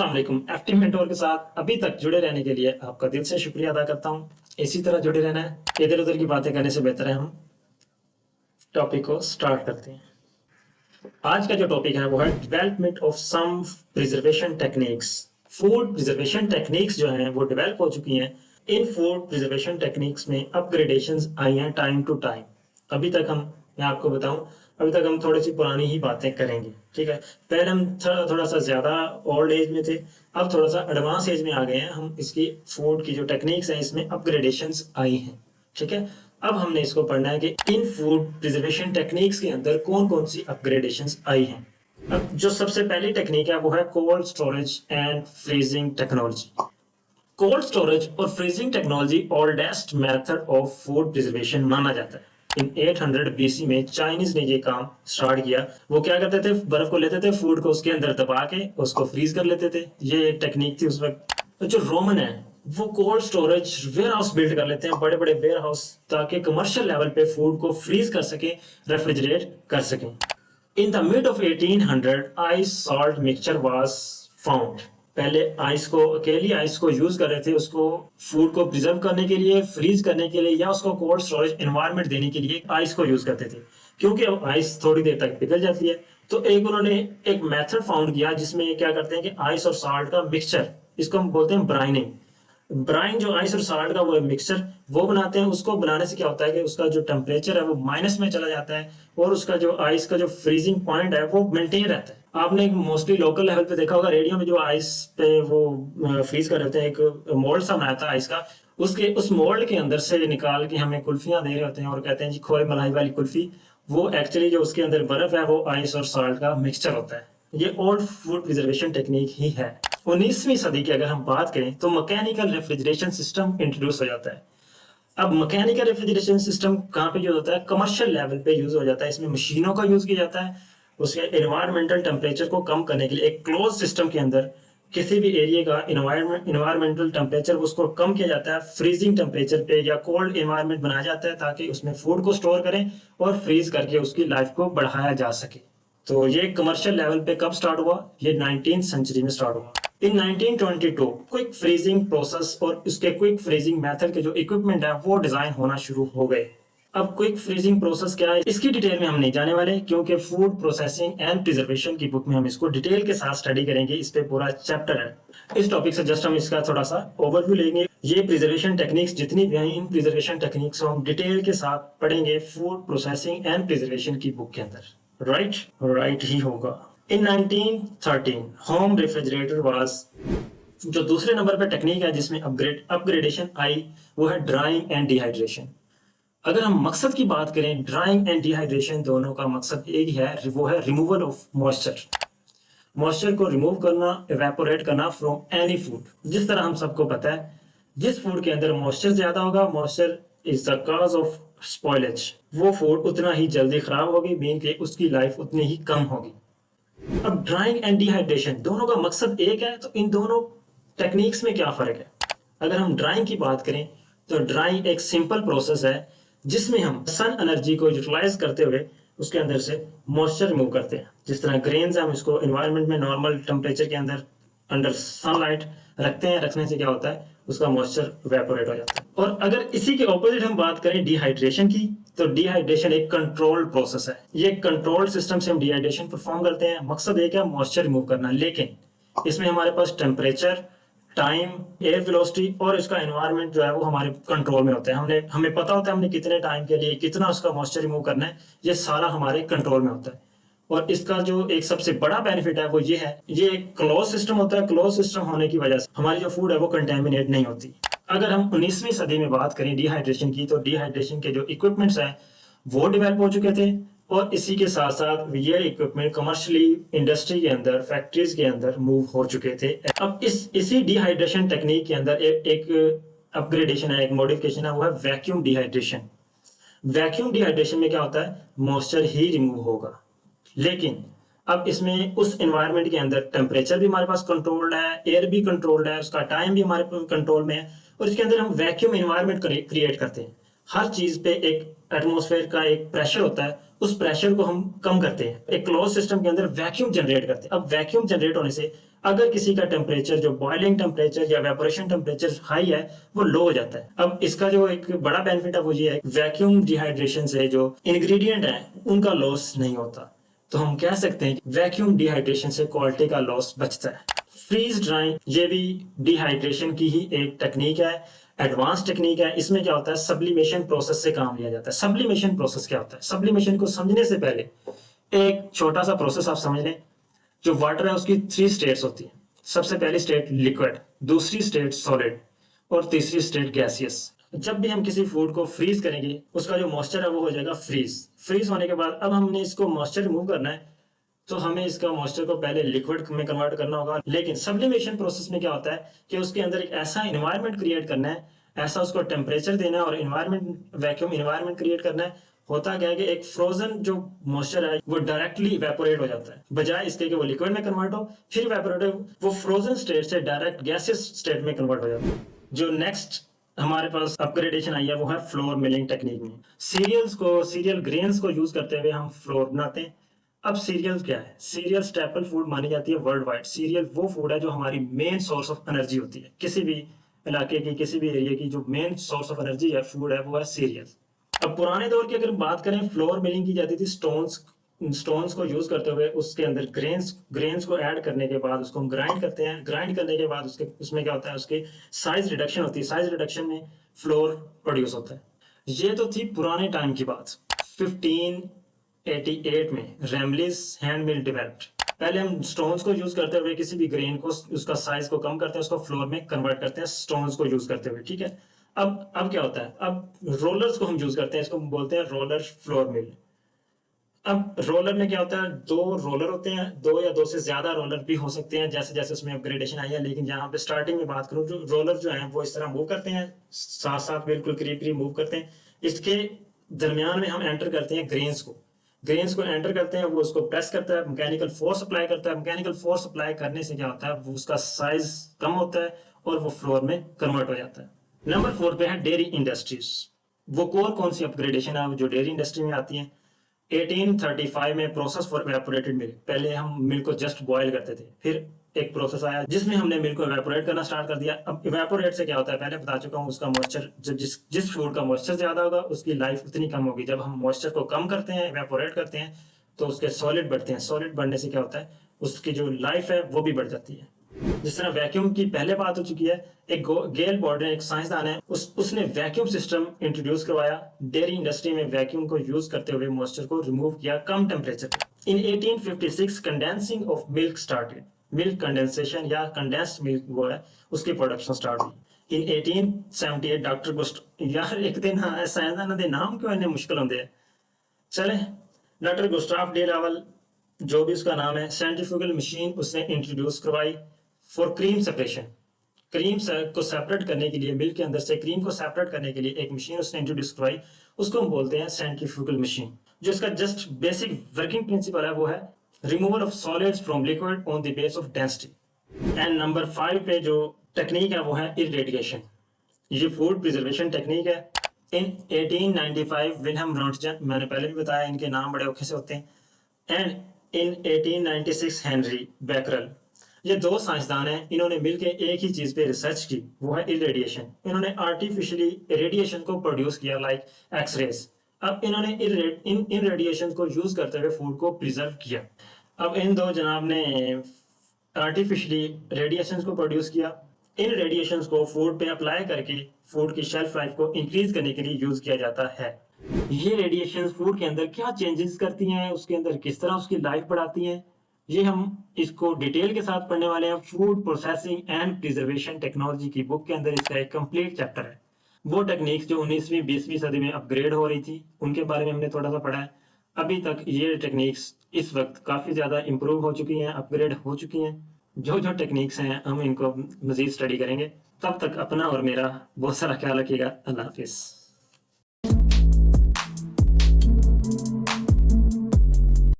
अस्सलाम वालेकुम। FT mentor के साथ अभी तक जुड़े रहने के लिए आपका दिल से शुक्रिया अदा करता हूँ। इसी तरह जुड़े रहना है। इधर उधर की बातें करने से बेहतर है हम टॉपिक को स्टार्ट करते हैं। आज का जो टॉपिक है वो है development of some preservation techniques. Food preservation techniques जो हैं वो डेवलप हो चुकी हैं। इन फूड प्रिजर्वेशन टेक्निक्स में अपग्रेडेशंस आई हैं टाइम टू टाइम। अभी तक मैं आपको बताऊं, अभी तक हम थोड़ी सी पुरानी ही बातें करेंगे, ठीक है। पहले हम थोड़ा सा ज्यादा ओल्ड एज में थे, अब थोड़ा सा एडवांस एज में आ गए हैं हम। इसकी फूड की जो टेक्निक्स हैं इसमें अपग्रेडेशंस आई हैं, ठीक है। अब हमने इसको पढ़ना है कि इन फूड प्रिजर्वेशन टेक्निक्स के अंदर कौन कौन सी अपग्रेडेशंस आई हैं। अब जो सबसे पहली टेक्निक है वो है cold storage and freezing technology. Cold storage और freezing technology oldest method of food preservation माना जाता है। इन 800 बीसी में चाइनीज ने ये काम स्टार्ट किया। वो क्या करते थे, बर्फ को लेते थे, फूड को उसके अंदर दबा के उसको फ्रीज कर लेते थे। ये एक टेक्निक थी उस वक्त। जो रोमन है वो cold storage warehouse build कर लेते हैं, बड़े बड़े वेयर हाउस, ताकि कमर्शियल लेवल पे फूड को फ्रीज कर सके, रेफ्रिजरेट कर सकें। In the mid of 1800 ice salt mixture was found. पहले आइस को, अकेली आइस को यूज कर रहे थे, उसको फूड को प्रिजर्व करने के लिए, फ्रीज करने के लिए, या उसको कोल्ड स्टोरेज एनवायरनमेंट देने के लिए आइस को यूज करते थे, क्योंकि अब आइस थोड़ी देर तक पिघल जाती है। तो उन्होंने एक मेथड फाउंड किया जिसमें क्या करते हैं कि आइस और साल्ट का मिक्सचर, इसको हम बोलते हैं ब्राइनिंग। ब्राइन जो आइस और साल्ट का वो मिक्सचर वो बनाते हैं। उसको बनाने से क्या होता है कि उसका जो टेम्परेचर है वो माइनस में चला जाता है, और उसका जो आइस का जो फ्रीजिंग पॉइंट है वो मेंटेन रहता है। आपने मोस्टली लोकल लेवल पे देखा होगा, रेडियो में जो आइस पे वो फ्रीज कर रहे थे, एक मोल्ड सा बनाया था आइस का, उसके उस मोल्ड के अंदर से निकाल के हमें कुल्फियां दे रहे होते हैं और कहते हैं जी खोए मलाई वाली कुल्फी। वो एक्चुअली जो उसके अंदर बर्फ है वो आइस और साल्ट का मिक्सचर होता है। ये ओल्ड फूड प्रिजर्वेशन टेक्निक ही है। 19वीं सदी की अगर हम बात करें तो मैकेनिकल रेफ्रिजरेशन सिस्टम इंट्रोड्यूस हो जाता है। अब मैकेनिकल रेफ्रिजरेशन सिस्टम कहाँ पे यूज होता है? कमर्शियल लेवल पे यूज हो जाता है। इसमें मशीनों का यूज किया जाता है उसके एनवायरमेंटल टेम्परेचर को कम करने के लिए। एक क्लोज सिस्टम के अंदर किसी भी एरिया का इन्वायरमेंटल टेम्परेचर उसको कम किया जाता है, फ्रीजिंग टेम्परेचर पे या कोल्ड एनवायरमेंट बनाया जाता है, ताकि उसमें फूड को स्टोर करें और फ्रीज करके उसकी लाइफ को बढ़ाया जा सके। तो ये कमर्शियल लेवल पे कब स्टार्ट हुआ? ये 19th सेंचुरी में स्टार्ट हुआ। इन 1922 क्विक फ्रीजिंग प्रोसेस और उसके क्विक फ्रीजिंग मेथड के जो इक्विपमेंट है वो डिजाइन होना शुरू हो गए। अब क्विक फ्रीजिंग प्रोसेस क्या है इसकी डिटेल में हम नहीं जाने वाले, क्योंकि फूड प्रोसेसिंग एंड प्रिजर्वेशन की बुक में हम इसको डिटेल के साथ स्टडी करेंगे। इस पे पूरा चैप्टर है। इस टॉपिक से जस्ट हम इसका थोड़ा सा ओवरव्यू लेंगे। ये प्रिजर्वेशन टेक्निक्स जितनी भी हैं, इन प्रिजर्वेशन टेक्निक्स को हम डिटेल के साथ पढ़ेंगे फूड प्रोसेसिंग एंड प्रिजर्वेशन की बुक के अंदर। राइट ही होगा। इन 1913 होम रेफ्रिजरेटर वाज, जो दूसरे नंबर पे टेक्निक है जिसमें अपग्रेडेशन आई वो है ड्राइंग एंड डिहाइड्रेशन। अगर हम मकसद की बात करें, ड्राइंग एंड डिहाइड्रेशन दोनों का मकसद एक ही है, वो है रिमूवल ऑफ मॉइस्चर। मॉइस्चर को रिमूव करना, इवेपोरेट करना फ्रॉम एनी फूड। जिस तरह हम सबको पता है, जिस फूड के अंदर मॉइस्चर ज्यादा होगा, moisture is the cause of spoilage, वो फूड उतना ही जल्दी खराब होगी, मीन के उसकी लाइफ उतनी ही कम होगी। अब ड्राइंग एंड डिहाइड्रेशन दोनों का मकसद एक है, तो इन दोनों टेक्निक्स में क्या फर्क है? अगर हम ड्राइंग की बात करें तो ड्राइंग एक सिंपल प्रोसेस है जिसमें हम सन एनर्जी को यूटिलाइज करते हुए उसके अंदर से मॉइस्चर रिमूव करते हैं। जिस तरह ग्रेन्स हम इसको एनवायरनमेंट में नॉर्मल टेम्परेचर के अंदर अंडर सनलाइट रखते हैं, रखने से क्या होता है उसका मॉइस्चर वेपोरेट हो जाता है। और अगर इसी के ऑपोजिट हम बात करें डिहाइड्रेशन की, तो डिहाइड्रेशन एक कंट्रोल प्रोसेस है। ये कंट्रोल सिस्टम से हम डिहाइड्रेशन परफॉर्म करते हैं। मकसद एक है मॉइस्चर रिमूव करना, लेकिन इसमें हमारे पास टेम्परेचर, टाइम, एयर वेलोसिटी और इसका एनवायरनमेंट जो है वो हमारे कंट्रोल में होता है। हमें पता होता है हमने कितने टाइम के लिए कितना उसका मॉइस्चर रिमूव करना है, ये सारा हमारे कंट्रोल में होता है। और इसका जो एक सबसे बड़ा बेनिफिट है वो ये है, ये एक क्लोज सिस्टम होता है। क्लोज सिस्टम होने की वजह से हमारी जो फूड है वो कंटेमिनेट नहीं होती। अगर हम 19वीं सदी में बात करें डिहाइड्रेशन की, तो डिहाइड्रेशन के जो इक्विपमेंट्स हैं वो डेवलप हो चुके थे, और इसी के साथ साथ ये इक्विपमेंट कमर्शियली इंडस्ट्री के अंदर, फैक्ट्रीज के अंदर मूव हो चुके थे। अब इसी डिहाइड्रेशन टेक्निक के अंदर एक अपग्रेडेशन है, एक मॉडिफिकेशन है, वो है वैक्यूम डिहाइड्रेशन। वैक्यूम डिहाइड्रेशन में क्या होता है, मॉइस्चर ही रिमूव होगा, लेकिन अब इसमें उस एनवायरनमेंट के अंदर टेम्परेचर भी हमारे पास कंट्रोल्ड है, एयर भी कंट्रोल्ड है, उसका टाइम भी हमारे कंट्रोल में है, और इसके अंदर हम वैक्यूम एनवायरनमेंट क्रिएट करते हैं। हर चीज पे एक एटमॉस्फेयर का एक प्रेशर होता है, उस प्रेशर को हम कम करते हैं। एक क्लोज सिस्टम के अंदर वैक्यूम जनरेट करते हैं। अब वैक्यूम जनरेट होने से अगर किसी का टेम्परेचर जो बॉइलिंग टेम्परेचर या वेपोरेशन टेम्परेचर हाई है वो लो हो जाता है। अब इसका जो एक बड़ा बेनिफिट है वो ये है, वैक्यूम डिहाइड्रेशन से जो इंग्रेडिएंट है उनका लॉस नहीं होता। तो हम कह सकते हैं कि वैक्यूम डिहाइड्रेशन से क्वालिटी का लॉस बचता है। फ्रीज ड्राइंग ये भी डिहाइड्रेशन की ही एक टेक्निक है, एडवांस टेक्निक है। इसमें क्या होता है, सब्लिमेशन प्रोसेस से काम लिया जाता है। सब्लिमेशन प्रोसेस क्या होता है? सब्लिमेशन को समझने से पहले एक छोटा सा प्रोसेस आप समझ लें। जो वाटर है उसकी 3 स्टेट्स होती है। सबसे पहली स्टेट लिक्विड, दूसरी स्टेट सॉलिड और तीसरी स्टेट गैसियस। जब भी हम किसी फूड को फ्रीज करेंगे उसका जो मॉइस्चर है वो हो जाएगा फ्रीज। फ्रीज होने के बाद अब हमने इसको मॉइस्चर रिमूव करना है, तो हमें इसका मॉइस्चर को पहले लिक्विड में कन्वर्ट करना होगा। लेकिन सब्लिमेशन प्रोसेस में क्या होता है कि उसके अंदर एक ऐसा इन्वायरमेंट क्रिएट करना है, ऐसा उसको टेम्परेचर देना है और इन्वायरमेंट वैक्यूम इन्वायरमेंट क्रिएट करना है। होता क्या है कि एक फ्रोजन जो मॉइस्चर है वो डायरेक्टली इवेपोरेट हो जाता है, बजाय इसके कि वो लिक्विड में कन्वर्ट हो फिर इवेपोरेट हो, वो फ्रोजन स्टेट से डायरेक्ट गैसियस स्टेट में कन्वर्ट हो जाता है। जो नेक्स्ट हमारे पास अपग्रेडेशन आई है वो है फ्लोर मिलिंग टेक्निक में। सीरियल ग्रेन्स को यूज करते हुए हम फ्लोर बनाते हैं। अब सीरियल क्या है? सीरियल स्टेपल फूड मानी जाती है वर्ल्ड वाइड। सीरियल वो फूड है जो हमारी मेन सोर्स ऑफ एनर्जी होती है। किसी भी इलाके की, किसी भी एरिया की जो मेन सोर्स ऑफ एनर्जी है फूड है वो है सीरियल। अब पुराने दौर की अगर बात करें, फ्लोर मिलिंग की जाती थी स्टोन्स को यूज करते हुए। उसके अंदर ग्रेन्स को ऐड करने के बाद उसको हम ग्राइंड करते हैं। ग्राइंड करने के बाद उसमें क्या होता है, उसकी साइज रिडक्शन होती है। साइज रिडक्शन में फ्लोर प्रोड्यूस होता है। ये तो थी पुराने टाइम की बात। 1588 में रेमलिस हैंड मिल डेवलप्ड। पहले हम स्टोन्स को यूज करते हुए किसी भी ग्रेन को, उसका साइज को कम करते हैं, उसको फ्लोर में कन्वर्ट करते हैं स्टोन्स को यूज करते हुए। ठीक है। अब क्या होता है, अब रोलर्स को हम यूज करते हैं, इसको हम बोलते हैं रोलर फ्लोर मिल। अब रोलर में क्या होता है, 2 रोलर होते हैं, 2 या 2 से ज्यादा रोलर भी हो सकते हैं जैसे जैसे उसमें अपग्रेडेशन आई है। लेकिन यहाँ पे स्टार्टिंग में बात करूं, जो रोलर जो है वो इस तरह मूव करते हैं, साथ साथ बिल्कुल करीब करीब मूव करते हैं। इसके दरमियान में हम एंटर करते हैं ग्रेन्स को एंटर करते हैं, वो उसको प्रेस करता है, मैकेनिकल फोर्स अप्लाई करता है। मैकेनिकल फोर्स अप्लाई करने से क्या होता है, वो उसका साइज कम होता है और वो फ्लोर में कन्वर्ट हो जाता है। नंबर 4 पे है डेयरी इंडस्ट्रीज। वो कौन सी अपग्रेडेशन है जो डेयरी इंडस्ट्री में आती है? 1835 में प्रोसेस फॉर इवेपोरेटेड मिल्क। पहले हम मिल्क को जस्ट बॉयल करते थे, फिर एक प्रोसेस आया जिसमें हमने मिल्क को इवेपोरेट करना स्टार्ट कर दिया। अब इवेपोरेट से क्या होता है, पहले बता चुका हूँ, उसका मॉइस्चर जब जिस फूड का मॉइस्चर ज्यादा होगा उसकी लाइफ उतनी कम होगी। जब हम मॉइस्चर को कम करते हैं, इवेपोरेट करते हैं, तो उसके सॉलिड बढ़ते हैं। सॉलिड बढ़ने से क्या होता है, उसकी जो लाइफ है वो भी बढ़ जाती है। जिस तरह वैक्यूम की पहले बात हो चुकी है, एक गेल बॉर्डन एक साइंसदान है, उसने वैक्यूम सिस्टम इंट्रोड्यूस करवाया। डेयरी इंडस्ट्री में वैक्यूम को यूज करते हुए मॉइस्चर को रिमूव किया कम टेम्परेचर पे। इन 1856 condensing of milk started. Milk condensation या कंडेंस्ड मिल्क वो है, उसकी प्रोडक्शन स्टार्ट हुई। इन 1878 डॉक्टर यार एक दिन साइंसदान दे नाम क्यों इतने मुश्किल होंगे हैं। चले, डॉक्टर गुस्टाफ डी रावल, जो भी उसका नाम है, सेंट्रीफ्यूगल मशीन उसने इंट्रोड्यूस करवाई फॉर क्रीम सेपरेशन। क्रीम को सेपरेट करने के लिए, मिल्क के अंदर से क्रीम को सेपरेट करने के लिए एक मशीन उसने इंट्रोड्यूस करवाई, उसको हम बोलते हैं सेंट्रीफ्यूगल मशीन। जो इसका जस्ट बेसिक वर्किंग प्रिंसिपल है वो है removal of solids from liquid on the base of density. And number 5 पे जो टेक्निक है वो है इरेडिएशन। ये फूड प्रिजर्वेशन टेक्निक है। इन 1895 विनहम रोंटजन, मैंने पहले भी बताया इनके नाम बड़े औखे से होते हैं, एंड इन 1896 हेनरी बैकरल। ये 2 साइंसदान हैं, इन्होंने मिलकर एक ही चीज पे रिसर्च की, वो है इरेडिएशन। इन्होंने आर्टिफिशियली रेडिएशन को प्रोड्यूस किया लाइक एक्सरेज। अब इन्होंने इन रेडिएशन को यूज करते हुए फूड को प्रिजर्व किया। अब इन 2 जनाब ने आर्टिफिशियली रेडिएशन को प्रोड्यूस किया। इन रेडिएशन को फूड पे अप्लाई करके फूड की शेल्फ लाइफ को इंक्रीज करने के लिए यूज किया जाता है। ये रेडिएशन फूड के अंदर क्या चेंजेस करती हैं, उसके अंदर किस तरह उसकी लाइफ बढ़ाती हैं, ये हम इसको डिटेल के साथ पढ़ने वाले हैं। Food processing and preservation technology की बुक के अंदर इसका एक कंप्लीट चैप्टर है। वो टेक्निक्स जो 19वीं 20वीं सदी में अपग्रेड हो रही थी उनके बारे में हमने थोड़ा सा पढ़ा है। अभी तक ये टेक्निक्स इस वक्त काफी ज्यादा इंप्रूव हो चुकी हैं, अपग्रेड हो चुकी हैं। जो जो टेक्निक्स हैं हम इनको मजीद स्टडी करेंगे। तब तक अपना और मेरा बहुत सारा ख्याल रखिएगा। अल्लाह हाफिज।